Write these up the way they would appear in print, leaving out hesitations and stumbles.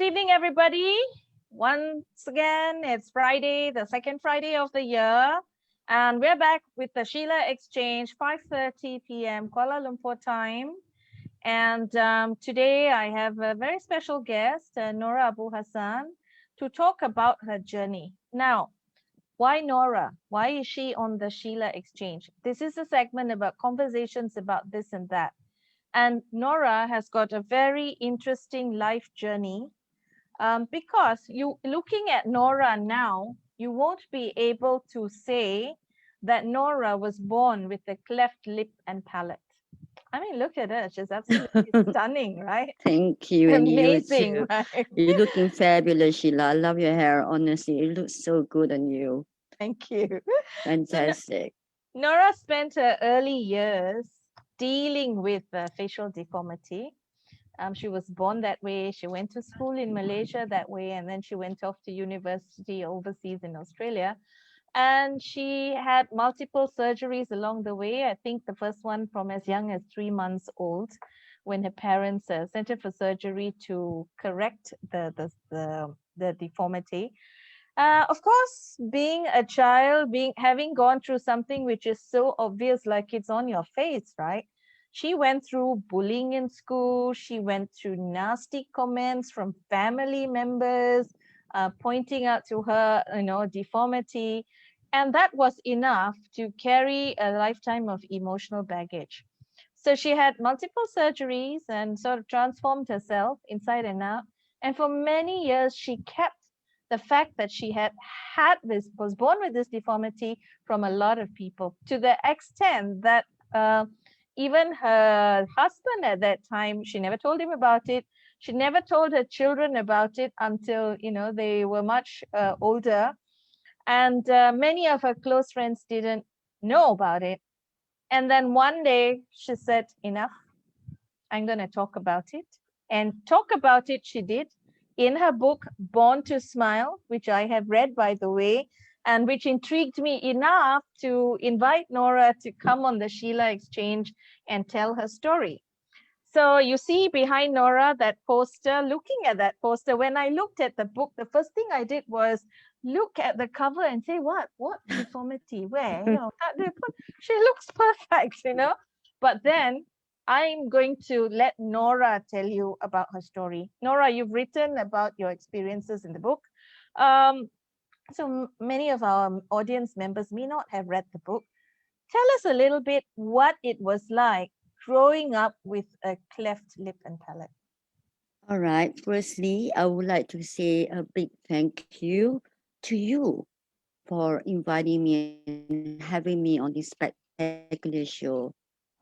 Good evening, everybody. Once again, it's Friday, the second Friday of the year, and we're back with the Sheila Exchange, 5:30 p.m. Kuala Lumpur time. And today I have a very special guest, Nora Abu Hassan, to talk about her journey. Now, why Nora? Why is she on the Sheila Exchange? This is a segment about conversations about this and that. And Nora has got a very interesting life journey because you looking at Nora now, you won't be able to say that Nora was born with a cleft lip and palate. I mean, look at her. She's absolutely stunning, right? Thank you, and you Amazing, too. right? You're looking fabulous, Sheila. I love your hair. Honestly, it looks so good on you. Thank you. So Fantastic. Nora spent her early years dealing with facial deformity. She was born that way. She went to school in Malaysia that way, and then she went off to university overseas in Australia. And she had multiple surgeries along the way. I think the first one from as young as 3 months old, when her parents sent her for surgery to correct the deformity. Of course, being a child, being having gone through something which is so obvious, like it's on your face, right? She went through bullying in school. She went through nasty comments from family members, pointing out to her, deformity, and that was enough to carry a lifetime of emotional baggage. So she had multiple surgeries and sort of transformed herself inside and out. And for many years, she kept the fact that she had this, was born with this deformity from a lot of people, to the extent that even her husband at that time, she never told him about it. She never told her children about it until they were much older, and many of her close friends didn't know about it. And then one day she said, enough, I'm going to talk about it. And talk about it she did in her book, Born to Smile, which I have read, by the way, and which intrigued me enough to invite Nora to come on the Sheila Exchange and tell her story. So you see behind Nora that poster. Looking at that poster, when I looked at the book, the first thing I did was look at the cover and say, what deformity? Where? She looks perfect. But then I'm going to let Nora tell you about her story. Nora, you've written about your experiences in the book. Um, so many of our audience members may not have read the book. Tell us a little bit what it was like growing up with a cleft lip and palate. All right. Firstly, I would like to say a big thank you to you for inviting me and having me on this spectacular show.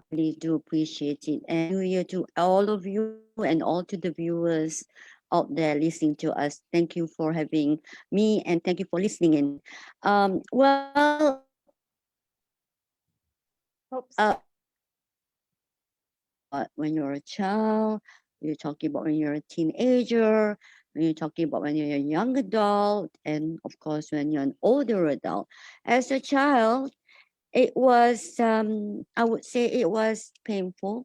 I really do appreciate it. And Happy New Year to all of you and all to the viewers out there listening to us. Thank you for having me and thank you for listening in. Well, Oops. when you're a child, you're talking about when you're a teenager, when you're talking about when you're a young adult, and of course, when you're an older adult. As a child, it was, I would say it was painful,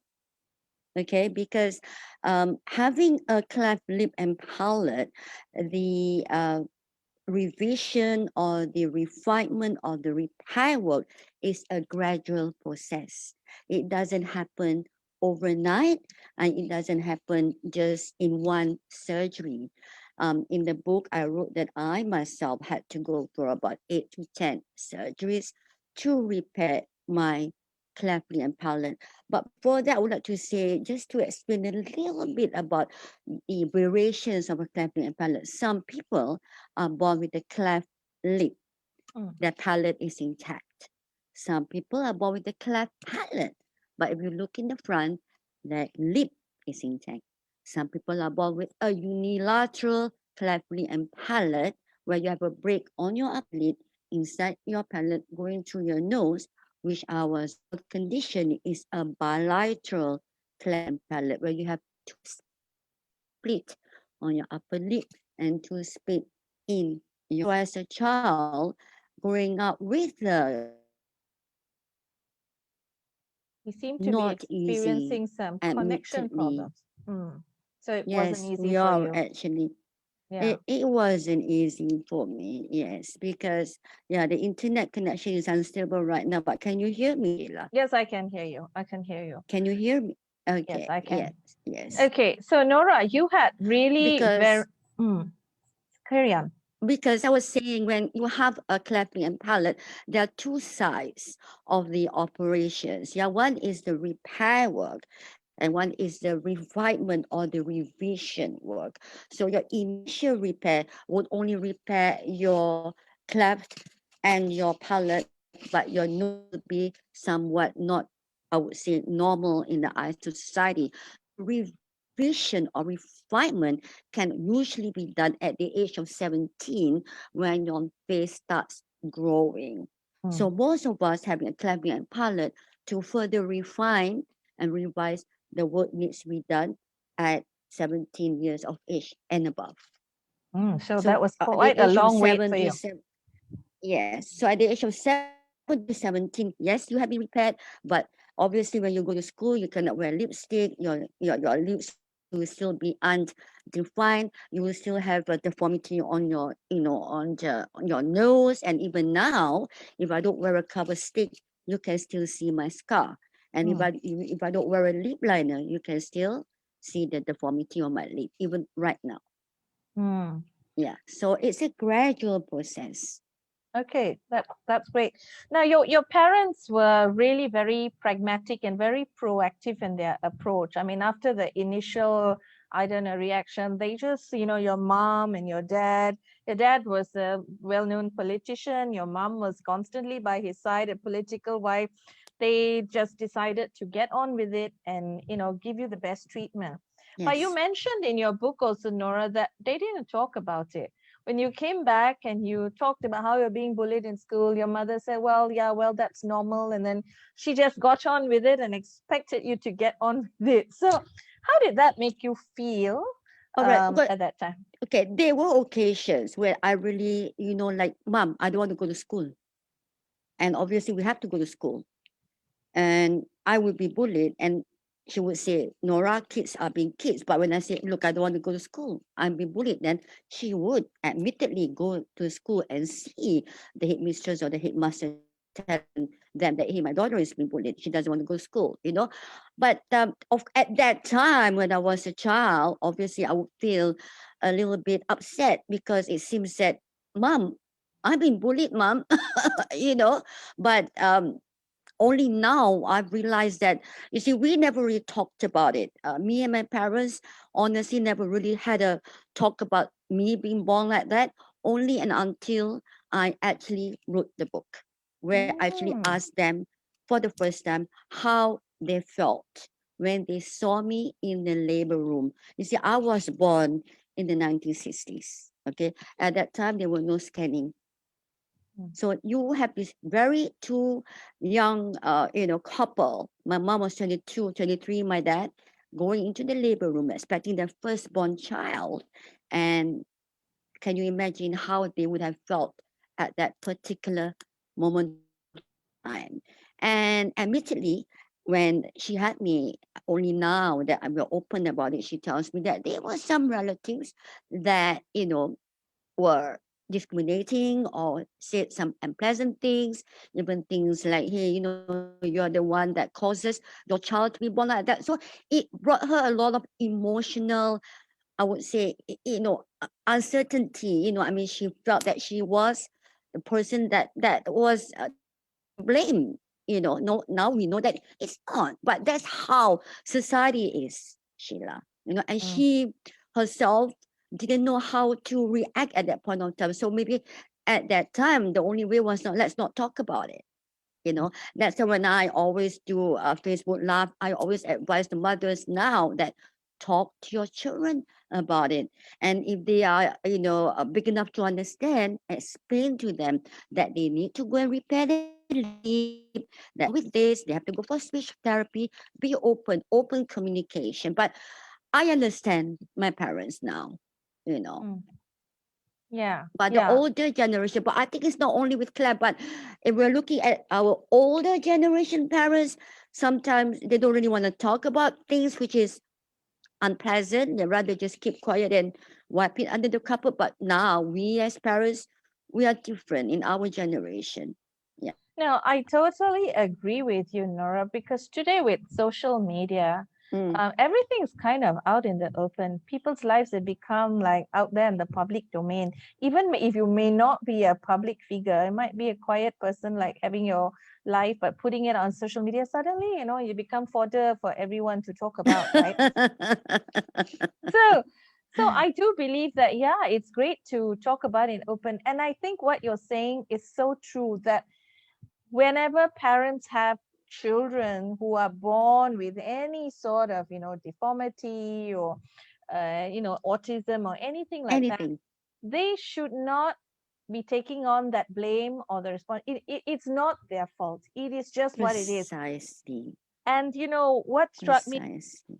okay, because having a cleft lip and palate, the revision or the refinement or the repair work is a gradual process. It doesn't happen overnight and it doesn't happen just in one surgery. In the book, I wrote that I myself had to go for about 8 to 10 surgeries to repair my cleft lip and palate. But before that, I would like to say, just to explain a little bit about the variations of a cleft lip and palate. Some people are born with a cleft lip. Mm. Their palate is intact. Some people are born with a cleft palate, but if you look in the front, their lip is intact. Some people are born with a unilateral cleft lip and palate, where you have a break on your upper lip, inside your palate, going through your nose, which our condition is a bilateral cleft and palate, where you have two split on your upper lip and two split in your. So as a child, growing up with the We seem to be not easy, experiencing some connection admittedly. problems. Mm. So it wasn't Yes, easy we for are you. actually. Yeah. It wasn't easy for me, yes, because yeah, the internet connection is unstable right now. But can you hear me, Sheila? Yes, I can hear you. I can hear you. Can you hear me? Yes, Okay, I yes, can. yes. Okay, so Nora, you had really very Because carry on. because I was saying when you have a clapping and palate, there are two sides of the operations. Yeah, one is the repair work and one is the refinement or the revision work. So your initial repair would only repair your cleft and your palate, but your nose would be somewhat not, I would say, normal in the eyes of society. The revision or refinement can usually be done at the age of 17 when your face starts growing. So Mm. most of us having a clapping and palate to further refine and revise the work needs to be done at 17 years of age and above. So that So was at the quite a age of long wait for 7 to you. 7, yes. So at the age of 7 to 17, yes, you have been repaired, but obviously when you go to school, you cannot wear lipstick, your lips will still be undefined, you will still have a deformity on your, on your nose. And even now, if I don't wear a cover stick, you can still see my scar. And Mm. if I don't wear a lip liner, you can still see the deformity on my lip, even right now. Mm. Yeah. So it's a gradual process. Okay, that's great. Now, your parents were really very pragmatic and very proactive in their approach. I mean, after the initial, I don't know, reaction, they just, your mom and your dad. Your dad was a well-known politician. Your mom was constantly by his side, a political wife. They just decided to get on with it and, give you the best treatment. But you Yes. mentioned in your book also, Nora, that they didn't talk about it when you came back and you talked about how you're being bullied in school. Your mother said, well, yeah, well, that's normal. And then she just got on with it and expected you to get on with it. So, how did that make you feel All right. But at that time? okay, there were occasions where I really, like, Mom, I don't want to go to school. And obviously, we have to go to school. And I would be bullied. And she would say, Nora, kids are being kids. But when I say, look, I don't want to go to school, I'm being bullied, then she would admittedly go to school and see the headmistress or the headmaster telling them that, hey, my daughter is being bullied. She doesn't want to go to school. But at that time, when I was a child, obviously I would feel a little bit upset because it seems that, Mom, I'm being bullied, Mom, you know. But only now I've realized that, you see, we never really talked about it. Me and my parents honestly never really had a talk about me being born like that, only and until I actually wrote the book, where I actually Mm. asked them for the first time how they felt when they saw me in the labor room. You see, I was born in the 1960s. Okay. At that time, there were no scanning. Mm. So you have this very two young, couple. My mom was 22, 23, my dad, going into the labor room, expecting their firstborn child. And can you imagine how they would have felt at that particular moment of time? And admittedly, when she had me, only now that I'm open about it, she tells me that there were some relatives that, were discriminating or said some unpleasant things, even things like, hey, you're the one that causes your child to be born like that. So it brought her a lot of emotional, I would say, uncertainty. I mean, she felt that she was the person that was to blame. No, now we know that it's not, but that's how society is, Sheila. And Mm. she herself didn't know how to react at that point of time. So maybe at that time, the only way was not, let's not talk about it. That's why when I always do Facebook Live, I always advise the mothers now that talk to your children about it. And if they are, big enough to understand, explain to them that they need to go and repair their lip, that with this, they have to go for speech therapy, be open communication. But I understand my parents now, you know Mm. Yeah, but the yeah. older generation, but I think it's not only with Claire, but if we're looking at our older generation parents, sometimes they don't really want to talk about things which is unpleasant, they rather just keep quiet and wipe it under the carpet. But now we as parents, we are different in our generation. Yeah. No, I totally agree with you, Nora, because today with social media, Mm. everything's kind of out in the open. People's lives have become like out there in the public domain. Even if you may not be a public figure, it might be a quiet person like having your life, but putting it on social media, suddenly, you become fodder for everyone to talk about, right? So, so I do believe that, yeah, it's great to talk about it open. And I think what you're saying is so true that whenever parents have children who are born with any sort of deformity or autism or anything like that, Anything. they should not be taking on that blame or the response. It's not their fault, it is just what it is. Precisely. And what struck me, Precisely.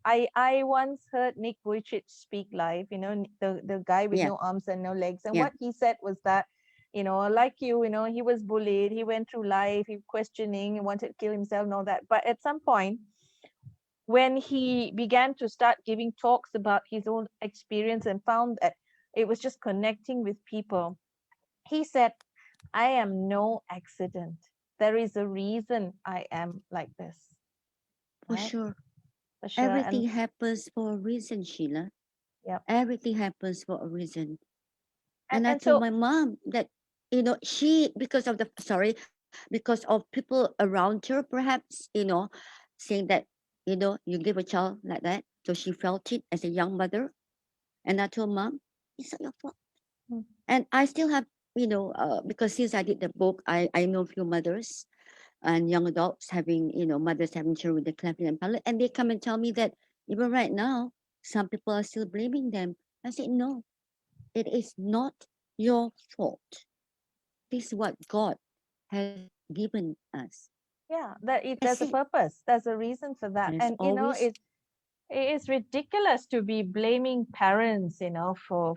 I once heard Nick Vujicic speak live, the guy with Yeah. no arms and no legs. And Yeah. what he said was that, like he was bullied, he went through life, he questioning, he wanted to kill himself and all that. But at some point, when he began to start giving talks about his own experience and found that it was just connecting with people, he said, I am no accident. There is a reason I am like this, For right? sure. For sure. Everything And happens for a reason, Sheila. yeah. Everything happens for a reason. And, And I and told so my mom that, she, because of the, sorry, because of people around her, perhaps, saying that, you give a child like that. So she felt it as a young mother. And I told mom, it's not your fault. mm, And I still have, because since I did the book, I know a few mothers and young adults having, mothers having children with the cleft and palate. And they come and tell me that even right now, some people are still blaming them. I said, no, it is not your fault. This is what God has given us. yeah, that it That's there's a it. purpose, there's a reason for that. There's And always it is ridiculous to be blaming parents, for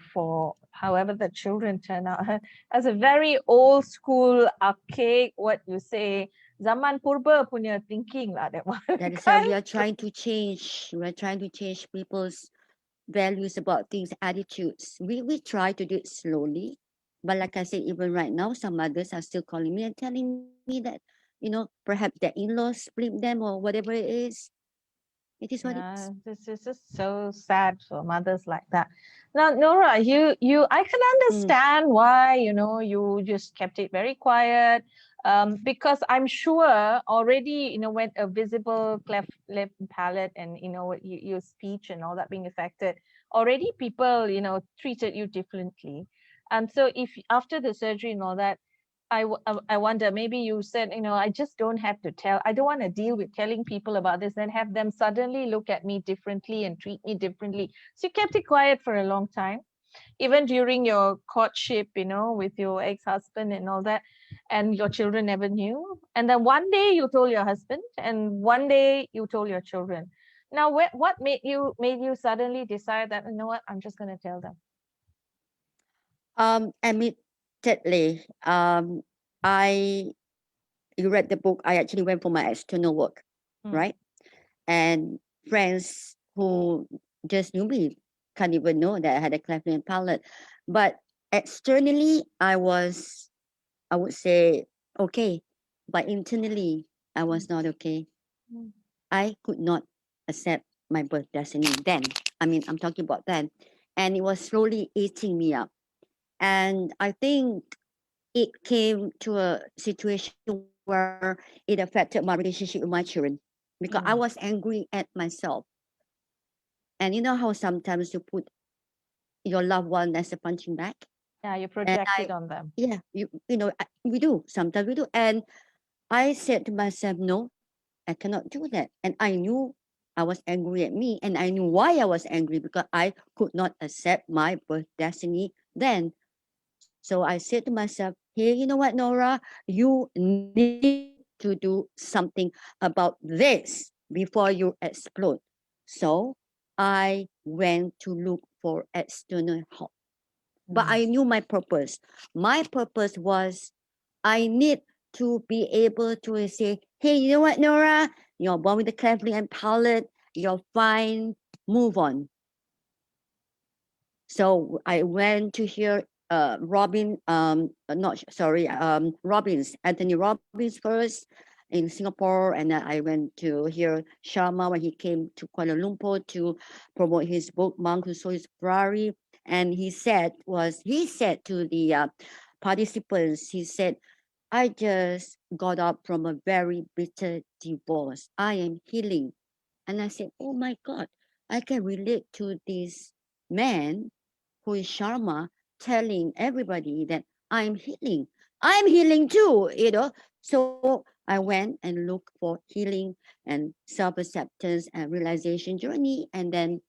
however the children turn out. As a very old school, archaic, what you say, zaman purba punya thinking lah, that one. that is why we Kan? are trying to change. We're trying to change people's values about things, attitudes. We try to do it slowly. But like I said, even right now, some mothers are still calling me and telling me that, perhaps their in-laws blame them or whatever it is. It is what it is. Yeah, this is just so sad for mothers like that. Now, Nora, I can Mm, understand why, you just kept it very quiet. Because I'm sure already, when a visible cleft lip palate and, your speech and all that being affected, already people, treated you differently. And so if after the surgery and all that, I wonder, maybe you said, I just don't have to tell. I don't want to deal with telling people about this and have them suddenly look at me differently and treat me differently. So you kept it quiet for a long time, even during your courtship, with your ex-husband and all that, and your children never knew. And then one day you told your husband, and one day you told your children. Now, what made you suddenly decide that, you know what, I'm just going to tell them? admittedly, I you read the book. I actually went for my external work, Mm, right? And friends who just knew me can't even know that I had a cleft lip palate. But externally, I would say, okay. But internally, I mm, was not okay. mm, I could not accept my birth destiny then. I mean, I'm talking about then. And it was slowly eating me up. And I think it came to a situation where it affected my relationship with my children because I mm. was angry at myself. And you know how sometimes you put your loved one as a punching bag? Yeah, you And project it I, on them. yeah, we do. Sometimes we do. And I said to myself, no, I cannot do that. And I knew I was angry at me. And I knew why I was angry because I could not accept my birth destiny then. So I said to myself, hey, you know what, Nora? You need to do something about this before you explode. So I went to look for external help. But Mm, I knew my purpose. My purpose was I need to be able to say, hey, you know what, Nora? You're born with a cleft lip and palate. You're fine. move on. So I went to hear Anthony Robbins first in Singapore, and then I went to hear Sharma when he came to Kuala Lumpur to promote his book Monk Who Sold His Ferrari. And he said to the participants, he said, I just got up from a very bitter divorce. I am healing. And I said, oh my God, I can relate to this man who is Sharma telling everybody that I'm healing. I'm healing too, you know. So I went and looked for healing and self-acceptance and realization journey. And then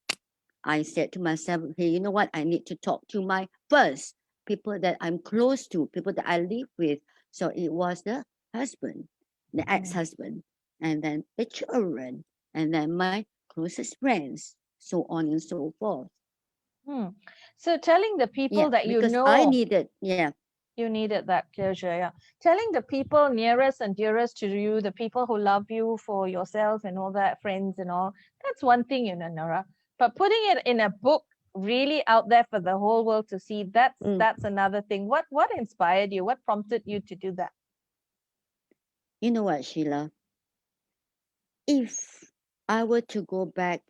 I said to myself, hey, you know what? I need to talk to my first people that I'm close to, people that I live with. So it was the husband, the Mm. ex-husband, and then the children, and then my closest friends, so on and so forth. Hmm. So telling the Yeah, people that you because I know, needed, yeah, you needed that closure, yeah. Telling the people nearest and dearest to you, the people who love you for yourself and all that, friends and all, that's one thing, Nora. But putting it in a book really out there for the whole world to see, mm, that's another thing. What inspired you? What prompted you to do that? you know what, Sheila? If I were to go back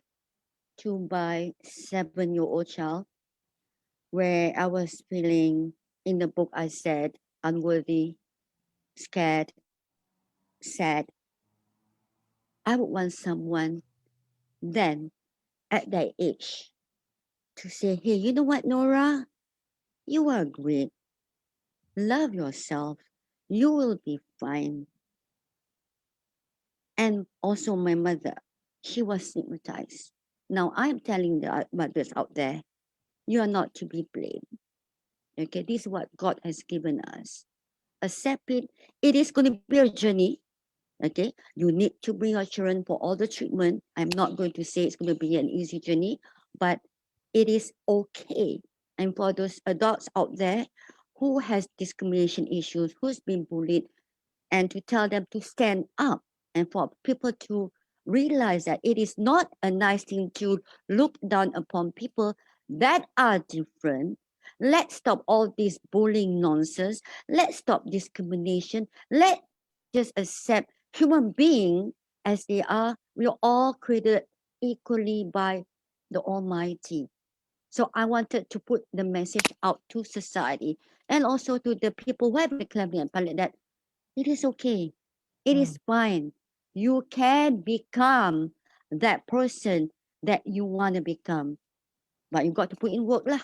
to my 7-year-old child, where I was feeling in the book, I said unworthy, scared, sad. I would want someone then at that age to say, hey, you know what, Nora? You are great. Love yourself. You will be fine. And also my mother, she was stigmatized. Now I'm telling the mothers out there, you are not to be blamed. Okay, this is what God has given us. Accept it. It is going to be a journey. Okay, you need to bring your children for all the treatment. I'm not going to say it's going to be an easy journey, but it is okay. And for those adults out there who has discrimination issues, who's been bullied, and to tell them to stand up, and for people to realize that it is not a nice thing to look down upon people that are different. Let's stop all this bullying nonsense. Let's stop discrimination. Let's just accept human beings as they are. We're all created equally by the Almighty. So I wanted to put the message out to society and also to the people who have the cleft and palate that it is okay. It Hmm. is fine. You can become that person that you want to become. But you got to put in work lah.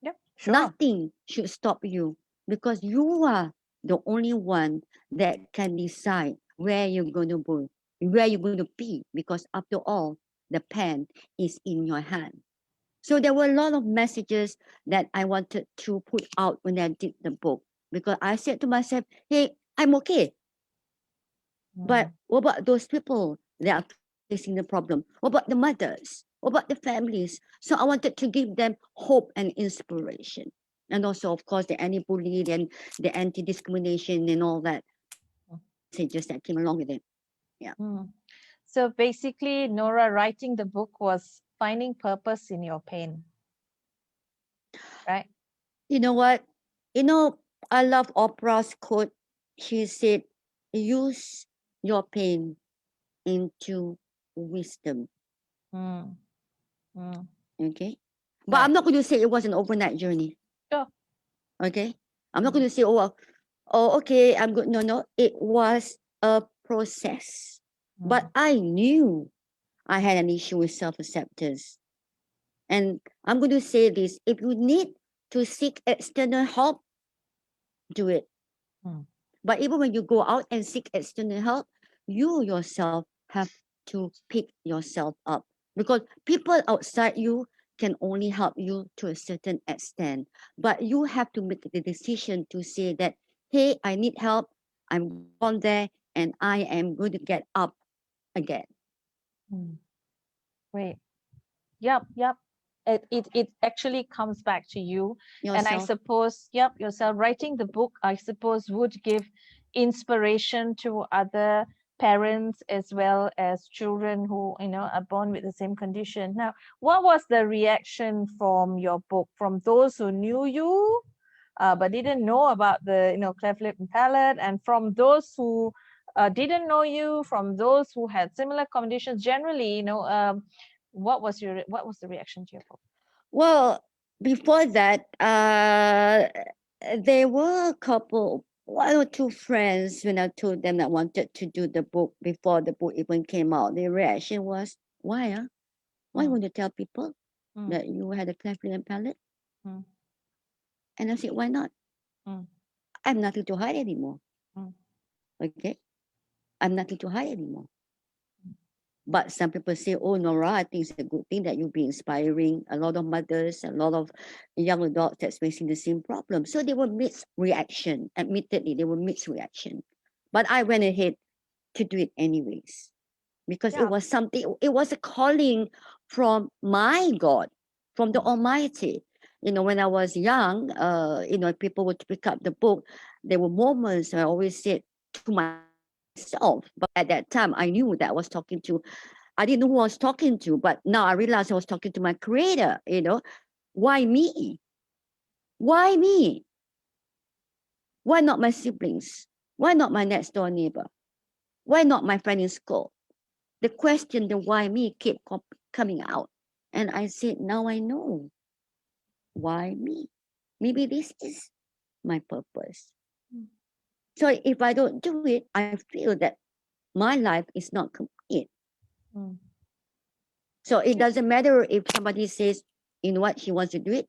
Yep, sure. Nothing should stop you because you are the only one that can decide where you're going to go, where you're going to be, because after all, the pen is in your hand. So there were a lot of messages that I wanted to put out when I did the book because I said to myself, hey, I'm okay. Hmm. But what about those people that are facing the problem? What about the mothers? What about the families? So I wanted to give them hope and inspiration. And also, of course, the anti-bullying and the anti-discrimination and all that messages that came along with it. Yeah. Hmm. So basically, Nora, writing the book was finding purpose in your pain, right? You know what? You know, I love Oprah's quote. She said, use your pain into wisdom. Hmm. Hmm. Okay. But I'm Right. not going to say it was an overnight journey. Sure. Okay. I'm not Hmm. going to say, oh, well, oh, okay, I'm good. No, no. It was a process. But Hmm. I knew I had an issue with self acceptance. And I'm going to say this if you need to seek external help, do it. Hmm. But even when you go out and seek external help, you yourself have to pick yourself up because people outside you can only help you to a certain extent. But you have to make the decision to say that, hey, I need help. I'm gone there and I am going to get up again. Hmm. Great. Yep, yep. It actually comes back to you. And I Yourself. suppose, yep, yourself writing the book, I suppose, would give inspiration to other parents as well as children who are born with the same condition. Now, what was the reaction from your book, from those who knew you but didn't know about the cleft lip and palate, and from those who didn't know you, from those who had similar conditions generally, what was the reaction to your book? Well, before that, there were a couple, one or two friends, when I told them I wanted to do the book before the book even came out. Their reaction was, why? Why Mm, would you tell people mm, that you had a cleft lip and palate? mm, And I said, why not? mm, I have nothing to hide anymore. mm, Okay? I'm nothing to hide anymore. But some people say, oh, Nora, I think it's a good thing that you'll be inspiring a lot of mothers, a lot of young adults that's facing the same problem. So they were mixed reaction. Admittedly, they were mixed reaction. But I went ahead to do it anyways because it yeah. was something, it was a calling from my God, from the Mm, Almighty. When I was young, people would pick up the book. There were moments I always said to myself, but at that time I knew that I was talking to, I didn't know who I was talking to, but now I realized I was talking to my creator. Why me? Why me? Why not my siblings? Why not my next door neighbor? Why not my friend in school? The question, the why me, kept coming out. And I said, now I know. Why me? Maybe this is my purpose. mm, So if I don't do it, I feel that my life is not complete. mm. So it Yeah. doesn't matter if somebody says, you know what, she wants to do it,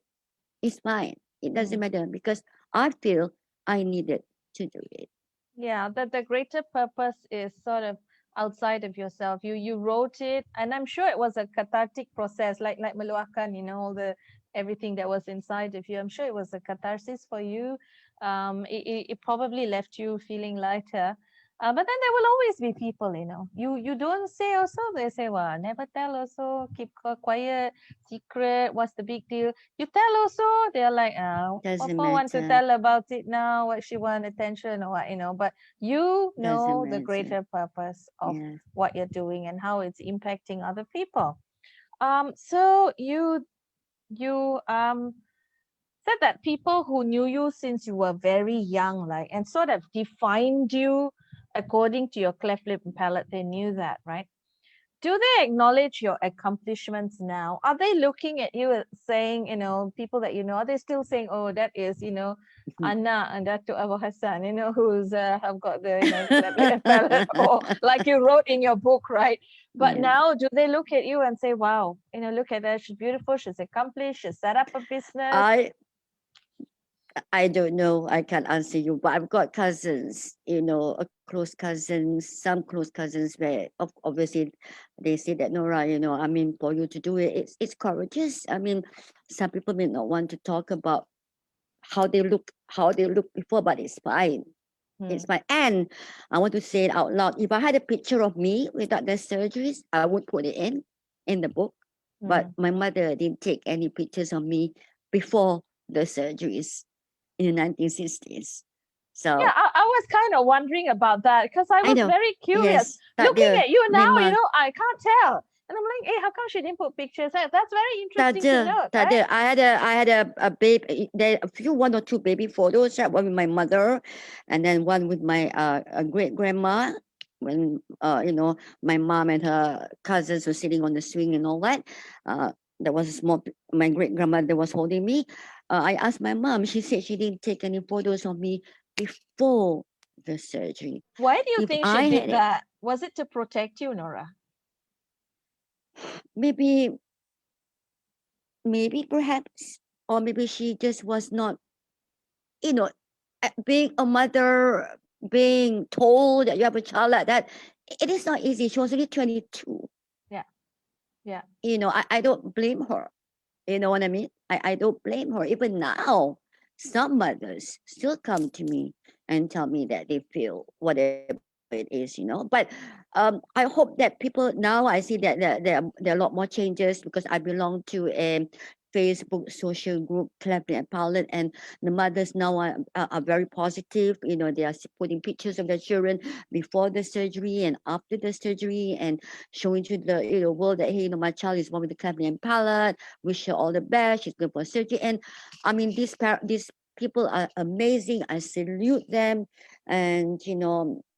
it's fine. It doesn't Mm. matter because I feel I needed to do it. Yeah, that the greater purpose is sort of outside of yourself. You wrote it, and I'm sure it was a cathartic process, like meluahkan, all the everything that was inside of you. I'm sure it was a catharsis for you. It probably left you feeling lighter. But then there will always be people, you don't say also, they say, well, never tell also, keep quiet, secret, what's the big deal? You tell also, they're like, what Doesn't for want to matter. tell about it now? What she want attention or what, but you Doesn't know the matter. greater purpose of Yes. what you're doing and how it's impacting other people. So you said that people who knew you since you were very young, like, and sort of defined you according to your cleft lip and palate, they knew that, right? Do they acknowledge your accomplishments now? Are they looking at you saying, people that are they still saying, oh, that is, Anna and Dr. Abu Hassan, who's have got the, cleft lip and palate, or like you wrote in your book, right? But Yeah. now, do they look at you and say, wow, look at her, she's beautiful, she's accomplished, she's set up a business? I I don't know. I can't answer you, but I've got cousins, a close cousins, some close cousins where obviously they say that Nora, I mean, for you to do it, it's courageous. I mean, some people may not want to talk about how they look before, but it's fine. Hmm. It's fine. And I want to say it out loud. If I had a picture of me without the surgeries, I would put it in the book. But Hmm. my mother didn't take any pictures of me before the surgeries in the 1960s. Yeah, So I was kind of wondering about that because I I was know, very curious. yes, that Looking the at you my now, mom, I can't tell. And I'm like, hey, how come she didn't put pictures? That's very that interesting to the note, that right? the I had a baby. There a few one or two baby photos. Right, one with my mother, and then one with my great grandma. When my mom and her cousins were sitting on the swing and all that. Uh, there was a small. My great grandmother was holding me. I asked my mom. She said she didn't take any photos of me before the surgery. Why do you If think she I did had it, that? Was it to protect you, Nora? maybe perhaps, or maybe she just was not, you know being a mother, being told that you have a child like that, it is not easy. She was only 22. Yeah, yeah. I don't blame her. You know what I mean? I don't blame her. Even now, some mothers still come to me and tell me that they feel whatever it is. But I hope that people now, I see that there are a lot more changes because I belong to a Facebook social group, cleft and palate, and the mothers now are very positive. They are putting pictures of their children before the surgery and after the surgery, and showing to the world that, hey, my child is born with the cleft and palate. Wish her all the best. She's going for surgery, and I mean these people are amazing. I salute them, and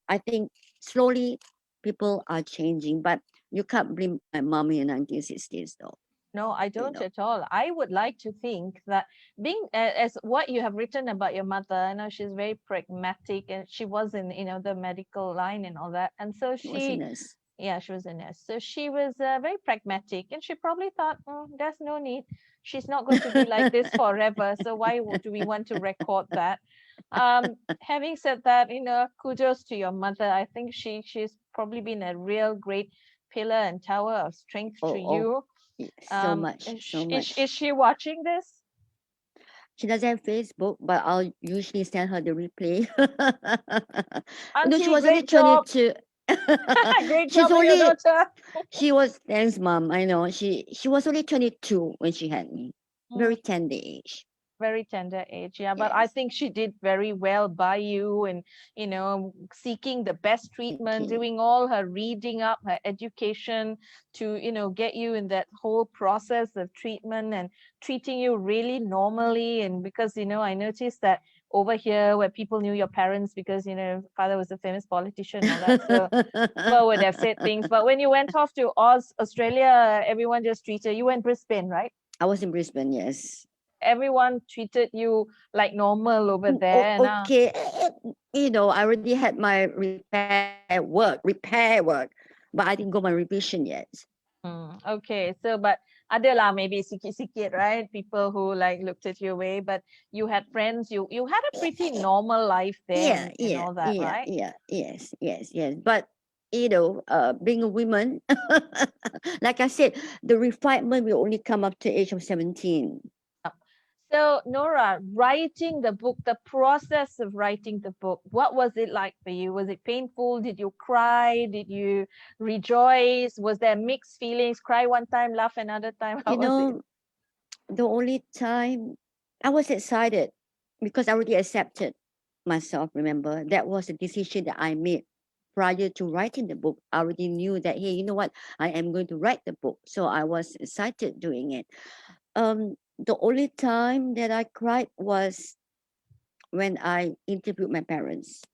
I think slowly people are changing, but you can't blame my mom in the 1960s though. No, I you don't know at all. I would like to think that being as what you have written about your mother, I know she's very pragmatic and she was in, the medical line and all that. And so she was a nurse. yeah, she was a nurse. So she was very pragmatic and she probably thought, there's no need. She's not going to be like this forever. So why do we want to record that? Having said that, kudos to your mother. I think she's probably been a real great pillar and tower of strength to Oh, you. so much, so Is much. she watching this? She doesn't have Facebook, but I'll usually send her the replay. She Auntie, was only great job. 22. Great She's job on your only daughter. she was thanks, mom. I know. She was only 22 when she had me. Mm, Very tender age. very tender age, yeah. But I Yes. think she did very well by you and, seeking the best Thank treatment, you. doing all her reading up, her education to, get you in that whole process of treatment and treating you really normally. And because, I noticed that over here where people knew your parents because, father was a famous politician and all that. So people would have said things. But when you went off to Australia, everyone just treated you in Brisbane, right? I was in Brisbane, yes. Everyone treated you like normal over Oh, there. And okay. I already had my repair work, but I didn't go my revision yet. okay, so but adalah maybe sikit-sikit, right? People who like looked at your way, but you had friends. You had a pretty normal life there Yeah, and yeah, all that, yeah, right? yeah, yes, yes, yes. But being a woman, like I said, the refinement will only come up to age of 17. So, Nora, writing the book, the process of writing the book, what was it like for you? Was it painful? Did you cry? Did you rejoice? Was there mixed feelings? Cry one time, laugh another time? How You was it? know, the only time I was excited because I already accepted myself. Remember, that was a decision that I made prior to writing the book. I already knew that, hey, you know what, I am going to write the book. So I was excited doing it. The only time that I cried was when I interviewed my parents.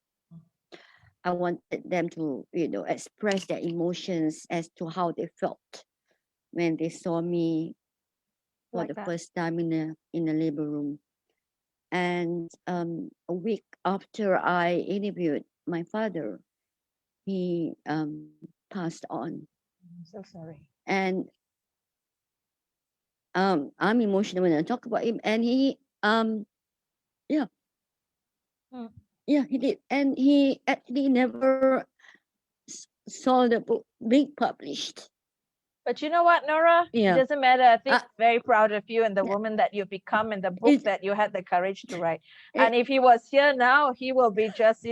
I wanted them to, express their emotions as to how they felt when they saw me for Like the that. first time in the labor room. And a week after I interviewed my father, he passed on. I'm so sorry. And I'm emotional when I talk about him. And yeah, Hmm. he did. And he actually never saw the book being published. But you know what, Nora? It Yeah. doesn't matter. I think Uh, very proud of you and the yeah. woman that you've become and the book It, that you had the courage to write. And it, if he was here now, he will be just,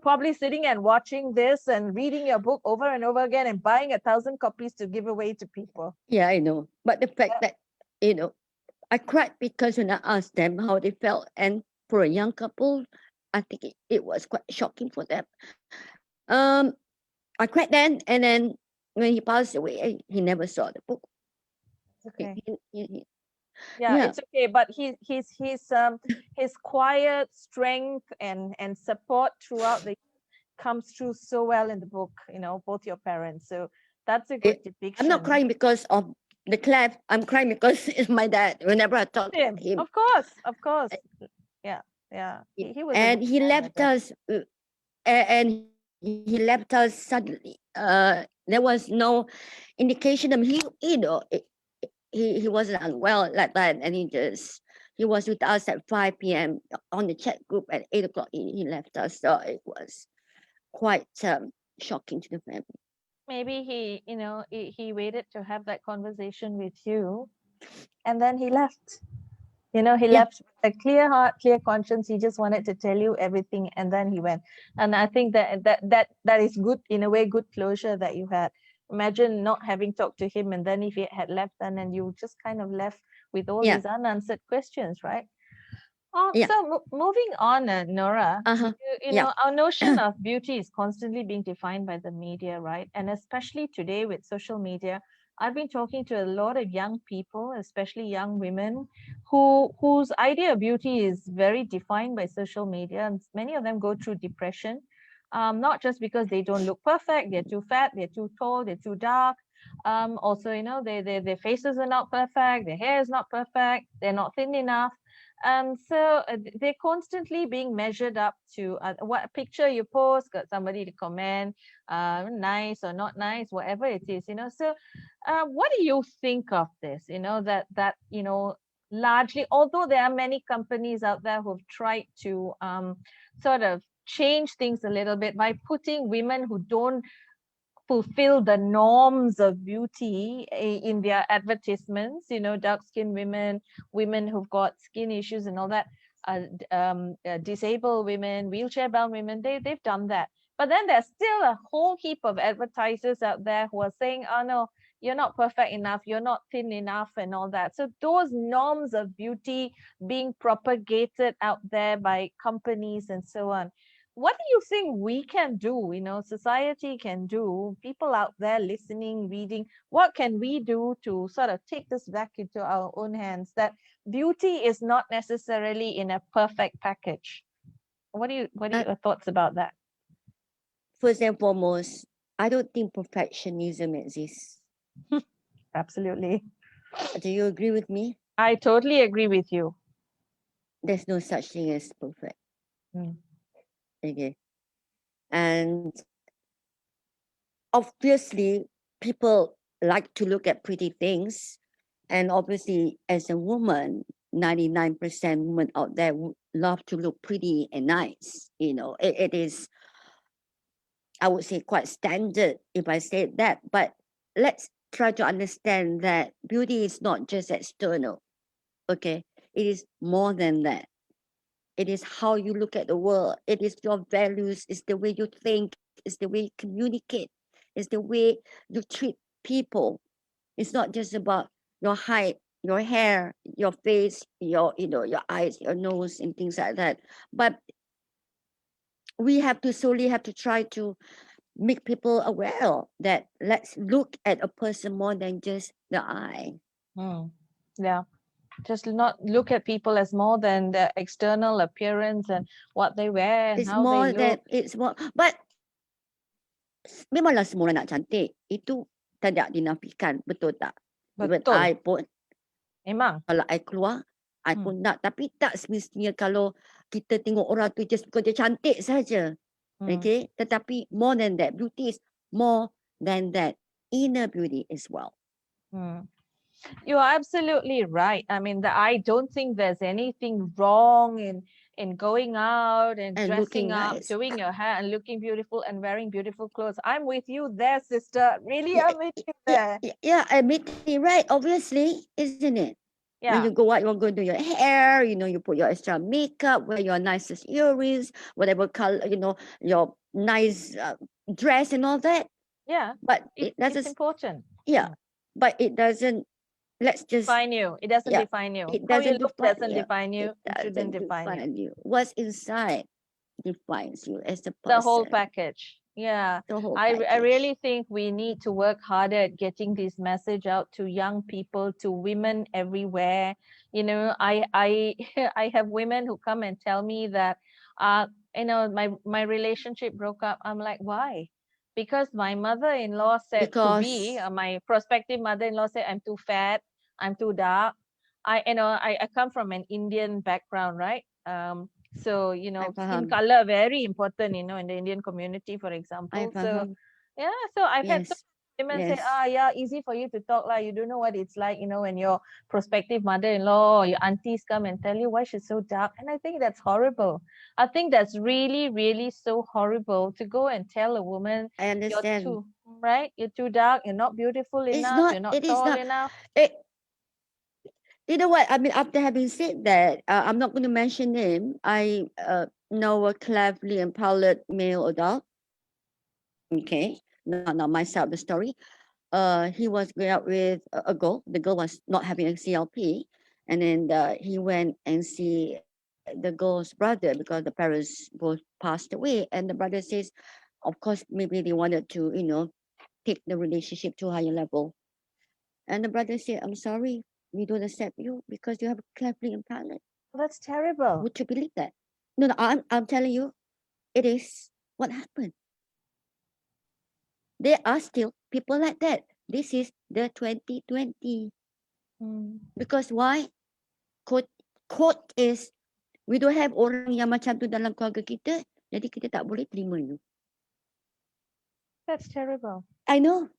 probably sitting and watching this and reading your book over and over again and buying 1,000 copies to give away to people. yeah, I know. But the fact Yeah. that, you know, I cried because when I asked them how they felt, and for a young couple, I think it was quite shocking for them. Um, I cried then, and then when he passed away, he never saw the book. It's okay. Yeah, Yeah, it's okay. But his quiet strength and support throughout the comes through so well in the book, both your parents. So that's a good I'm not depiction. crying because of the cleft. I'm crying because it's my dad. Whenever I talk about Him, him, of course, of course. Yeah, yeah. He was a and good he man, your left dad. us, and he left us suddenly. There was no indication of he wasn't unwell like that, and he was with us at 5 p.m. on the chat group. At 8 o'clock. He left us, so it was quite shocking to the family. Maybe he waited to have that conversation with you, and then he left. He Yeah, left with a clear heart, clear conscience. He just wanted to tell you everything, and then he went. And I think that is good in a way, good closure that you had. Imagine not having talked to him, and then if he had left, then and you just kind of left with all Yeah. these unanswered questions, right? Yeah. So moving on, Nora, Uh-huh. you Yeah. know, our notion of beauty is constantly being defined by the media, right? And especially today with social media, I've been talking to a lot of young people, especially young women, whose idea of beauty is very defined by social media, and many of them go through depression, not just because they don't look perfect, they're too fat, they're too tall, they're too dark. Also, you know, their faces are not perfect, their hair is not perfect, they're not thin enough. They're constantly being measured up to what picture you post, got somebody to comment, nice or not nice, whatever it is, you know. What do you think of this? You know, that you know, largely, although there are many companies out there who've tried to sort of change things a little bit by putting women who don't fulfill the norms of beauty in their advertisements, you know, dark skinned women, women who've got skin issues and all that, disabled women, wheelchair bound women, they've done that. But then there's still a whole heap of advertisers out there who are saying, oh no, you're not perfect enough, you're not thin enough, and all that. So those norms of beauty being propagated out there by companies and so on, what do you think we can do, you know, society can do, people out there listening, reading, what can we do to sort of take this back into our own hands, that beauty is not necessarily in a perfect package? What are Uh, your thoughts about that? First and foremost, I don't think perfectionism exists. Absolutely. Do you agree with me? I totally agree with you. There's no such thing as perfect. Mm. Okay. And obviously, people like to look at pretty things. And obviously, as a woman, 99% women out there would love to look pretty and nice. You know, it is, I would say, quite standard if I say that. But let's try to understand that beauty is not just external. Okay. It is more than that. It is how you look at the world. It is your values. It's the way you think. It's the way you communicate. It's the way you treat people. It's not just about your height, your hair, your face, your eyes, your nose, and things like that. But we have to solely have to try to make people aware that let's look at a person more than just the eye. Mm. Yeah, just not look at people as more than the external appearance and what they wear and It's how they more than look. it's more. But memanglah semua orang nak cantik. Itu tidak dinafikan, betul tak? Even Betul, I pun, memang. kalau I keluar, I Hmm. pun nak. Tapi tak semestinya kalau kita tengok orang tu just because dia cantik saja. Hmm. Okay? Tetapi more than that, beauty is more than that. Inner beauty as well. Hmm. You are absolutely right. I mean, I don't think there's anything wrong in going out and And looking dressing up, nice. doing your hair and looking beautiful and wearing beautiful clothes. I'm with you there, sister. Really, Yeah, I'm with you there. yeah, admitting, right? Obviously, isn't it? When you Yeah, go out, you want to go do your hair, you put your extra makeup, wear your nicest earrings, whatever color, your nice dress and all that. yeah. But it It's doesn't, important. yeah, Hmm. but it doesn't, let's just, Define you. It doesn't yeah, define you. it How you doesn't look define doesn't you. define It you. It shouldn't doesn't define you. define you. What's inside defines you as a The whole person, package. Yeah, the whole I package. really think we need to work harder at getting this message out to young people, to women everywhere. You know, I I have women who come and tell me that, uh, you know, my relationship broke up. I'm like, why? Because my mother-in-law said to be, Because my prospective mother-in-law said I'm too fat, I'm too dark. I come from an Indian background, right? So, you I know, skin faham, color very important, you know, in the Indian community, for I example. So faham. yeah, so I've had so Yes, many women say, yes. yeah, easy for you to talk like you don't know what it's like, you know, when your prospective mother-in-law or your aunties come and tell you why she's so dark. And I think that's horrible. I think that's really, really so horrible to go and tell a woman I you're understand. too, right? You're too dark, you're not beautiful It's enough, not, you're not it is tall not. enough. It, you know what? I mean, after having said that, I'm not going to mention him. I know a cleverly and palate male adult. Okay, not myself. The story. He was going out with a girl. The girl was not having a CLP, And then he went and see the girl's brother because the parents both passed away. And the brother says, of course, maybe they wanted to, take the relationship to a higher level. And the brother said, I'm sorry, we don't accept you because you have a cleft lip and palate. That's terrible. Would you believe that? No, no, I'm telling you, it is what happened. There are still people like that. This is the 2020. Mm. Because why? Quote is, we don't have orang yang macam tu dalam keluarga kita, jadi kita tak boleh terima you. That's terrible. I know.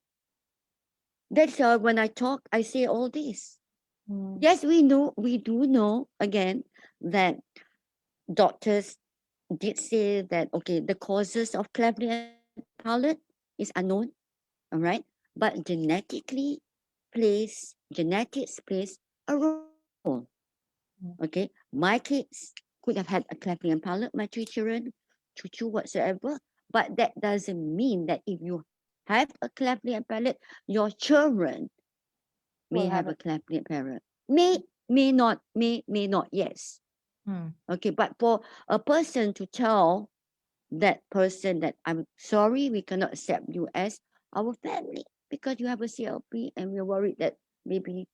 That's why when I talk, I say all this. Mm. Yes, we do know, again, that doctors did say that, okay, the causes of cleft lip and palate is unknown, all right? But genetics plays a role. Mm. Okay, my kids could have had a cleft lip and palate, my 3 children, cucu whatsoever, but that doesn't mean that if you have a cleft lip and palate, your children may We'll have have a it. cleft lip and palate. May not, yes. Mm. Okay, but for a person to tell that person that I'm sorry, we cannot accept you as our family because you have a CLP and we're worried that maybe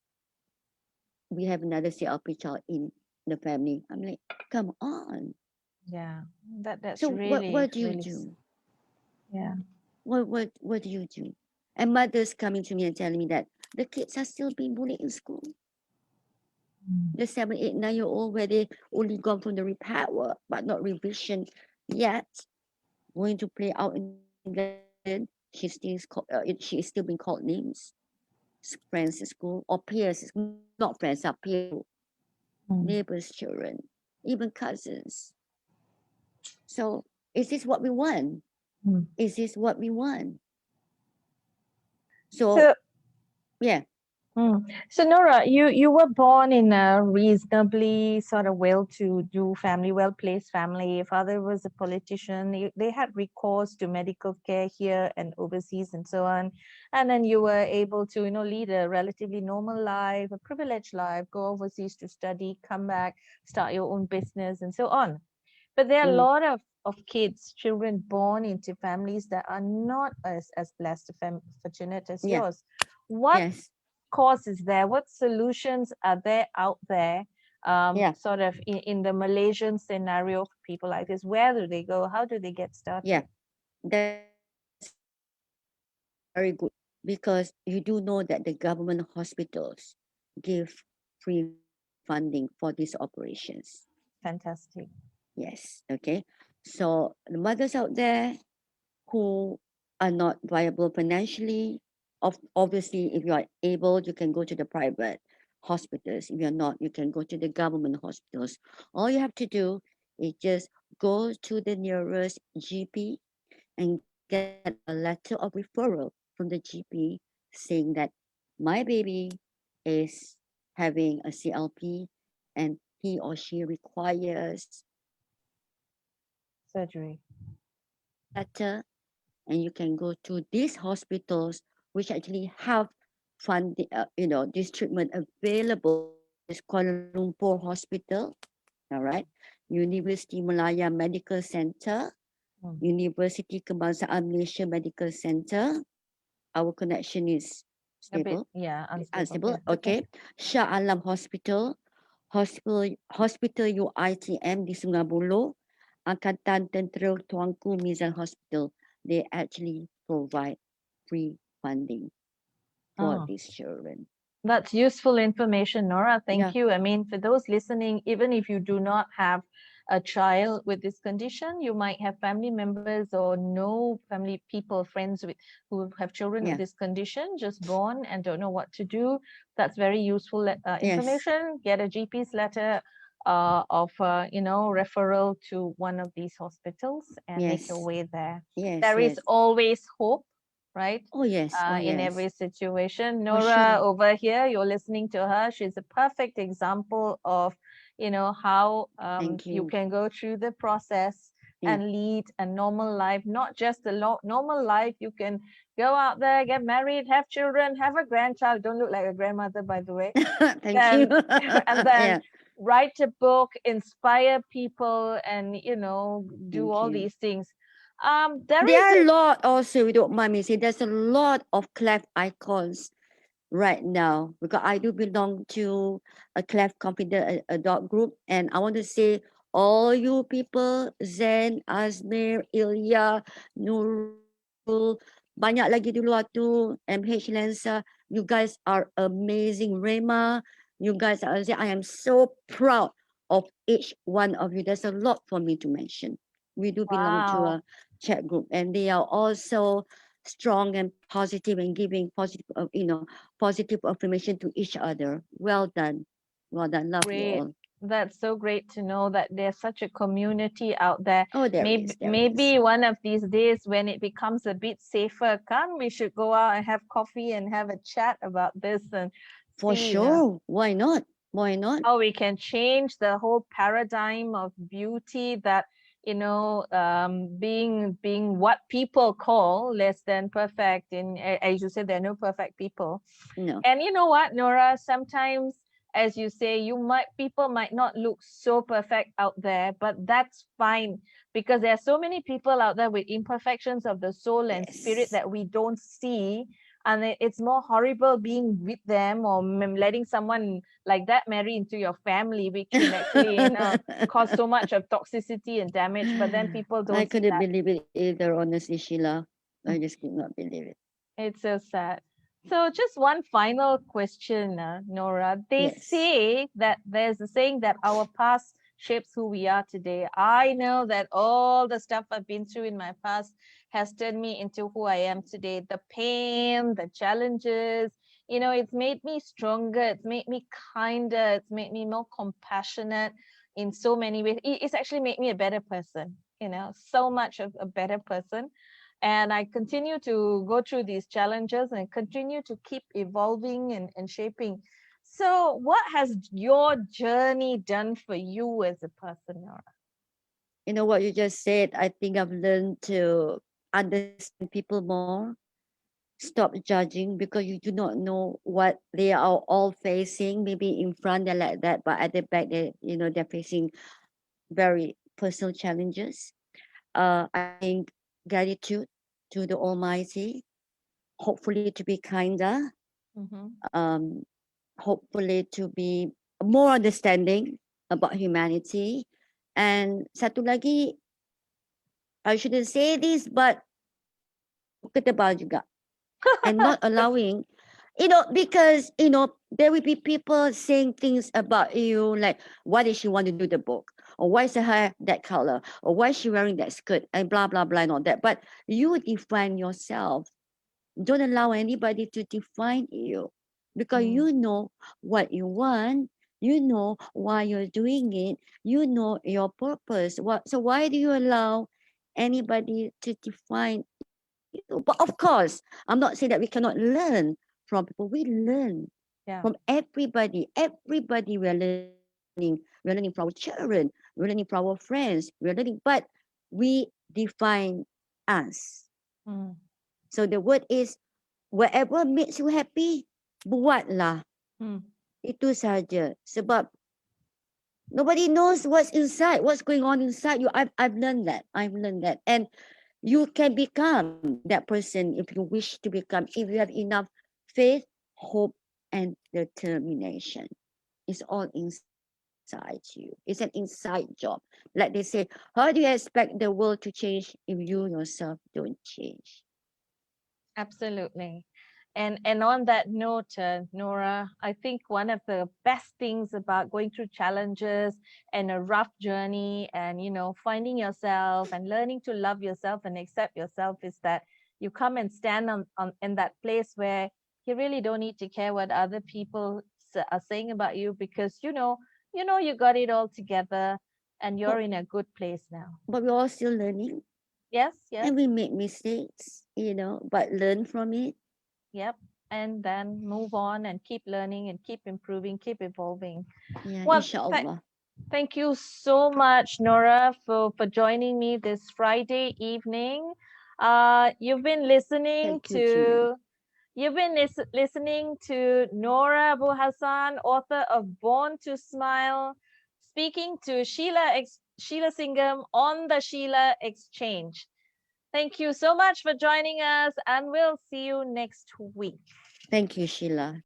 we have another CLP child in the family. I'm like, come on. Yeah, that's So what really, do you really, do? yeah. What do you do? And mothers coming to me and telling me that the kids are still being bullied in school. Mm. The 7, 8, 9-year-old where they only gone from the repair work but not revision yet, going to play out in garden. She is still being called names. Friends at school or peers, not friends, are peers at school, Mm. neighbors' children, even cousins. So is this what we want? Mm. Is this what we want? So So, yeah, so Nora, you were born in a reasonably sort of well-to-do family, well-placed family. Your father was a politician. They had recourse to medical care here and overseas and so on. And then you were able to, lead a relatively normal life, a privileged life, go overseas to study, come back, start your own business, and so on. But there are a mm, lot of kids, children born into families that are not as blessed, fortunate as yeah, yours. What yes, cause is there? What solutions are there out there, yeah, sort of in the Malaysian scenario for people like this? Where do they go? How do they get yeah. started? That's a very good question because you do know that the government hospitals give free funding for these operations. Fantastic. Yes, okay. So the mothers out there who are not viable financially, obviously, if you are able, you can go to the private hospitals. If you're not, you can go to the government hospitals. All you have to do is just go to the nearest GP and get a letter of referral from the GP saying that my baby is having a CLP and he or she requires Surgery. letter, and you can go to these hospitals which actually have funding, this treatment available. Is Kuala Lumpur Hospital, all right, University Malaya Medical Center, Mm. University Kebangsaan Malaysia Medical Center. Our connection is A bit, stable, yeah, unstable. unstable. Yeah, okay. Okay, Shah Alam Hospital UITM di Sungai Buloh, Angkatan Tentera Tuanku Mizan Hospital. They actually provide free funding for Oh. these children. That's useful information, Nora. Yeah, Thank you. I mean, for those listening, even if you do not have a child with this condition, you might have family members or know family people, friends with who have children with yeah, this condition, just born and don't know what to do. That's very useful yes, information. Get a GP's letter of referral to one of these hospitals and make your yes, way there. yes, There is yes. always hope, right? Oh In yes, every situation. for Nora sure. over here, you're listening to her. She's a perfect example of, how Thank you you. can go through the process Yeah. and lead a normal life, not just a normal life. You can go out there, get married, have children, have a grandchild. Don't look like a grandmother, by the way. Thank you. Then and then Yeah. write a book, inspire people, and do Thank all you. these things. There There is are a a lot also, you don't mind me saying, there's a lot of cleft icons right now because I do belong to a cleft confident adult group, and I want to say all you people, Zen, Azmir, Ilya, Nurul, banyak lagi di luar tu, MH Lensa, you guys are amazing. Rema, you guys are, I am so proud of each one of you. There's a lot for me to mention. We do belong to wow. a chat group, and they are also strong and positive and giving positive, positive affirmation to each other. Well done. Love you Great. all. That's so great to know that there's such a community out there. Oh, there Maybe is, there is. maybe one of these days when it becomes a bit safer, come, we should go out and have coffee and have a chat about this and For see, sure. Why not? Why not? how we can change the whole paradigm of beauty that, being what people call less than perfect. As you said, there are no perfect people. No. And you know what, Nora? Sometimes, as you say, people might not look so perfect out there, but that's fine because there are so many people out there with imperfections of the soul and spirit Yes. that we don't see. And it's more horrible being with them or letting someone like that marry into your family, which can actually, cause so much of toxicity and damage. But then people I don't see couldn't that. believe it either, honestly, Sheila. I just could not believe it. It's so sad. So, just one final question, Nora. They Yes. say that there's a saying that our past shapes who we are today. I know that all the stuff I've been through in my past has turned me into who I am today. The pain, the challenges, it's made me stronger. It's made me kinder. It's made me more compassionate in so many ways. It's actually made me a better person, so much of a better person. And I continue to go through these challenges and continue to keep evolving and shaping. So, what has your journey done for you as a person, Nora? You know what you just said? I think I've learned to understand people more, stop judging because you do not know what they are all facing. Maybe in front they're like that, but at the back they're facing very personal challenges. I think gratitude to the Almighty, hopefully to be kinder, Mm-hmm. um, hopefully to be more understanding about humanity. And satu lagi, I shouldn't say this, but ketebal juga. And not allowing, because, there will be people saying things about you like, why did she want to do the book? Or why is her hair that color? Or why is she wearing that skirt? And blah, blah, blah, and all that. But you define yourself. Don't allow anybody to define you because Mm, you know what you want. You know why you're doing it. You know your purpose. So why do you allow anybody to define you? But of course, I'm not saying that we cannot learn from people. We learn from yeah. everybody. Everybody we are learning. We're learning from our children. We're learning from our friends. We're learning, but we define us. Mm, So the word is, whatever makes you happy, buatlah. mm, Itu saja. Sebab nobody knows what's inside, what's going on inside you. I've learned that. I've learned that. And you can become that person if you wish to become, if you have enough faith, hope, and determination. It's all inside you. It's an inside job. Like they say, how do you expect the world to change if you yourself don't change? absolutely. And on that note, Nora, I think one of the best things about going through challenges and a rough journey and finding yourself and learning to love yourself and accept yourself is that you come and stand on in that place where you really don't need to care what other people are saying about you because you got it all together and you're But, in a good place now. but we're all still learning Yes, yes, and we make mistakes, but learn from it. yep. And then move on and keep learning and keep improving, keep evolving. Yeah, Well, inshallah. Thank you so much, Nora, for joining me this Friday evening. You've been listening Thank you, Gina. to listening to Nora Abu Hassan, author of Born to Smile, speaking to Sheila Singham on the Sheila Exchange. Thank you so much for joining us, and we'll see you next week. Thank you, Sheila.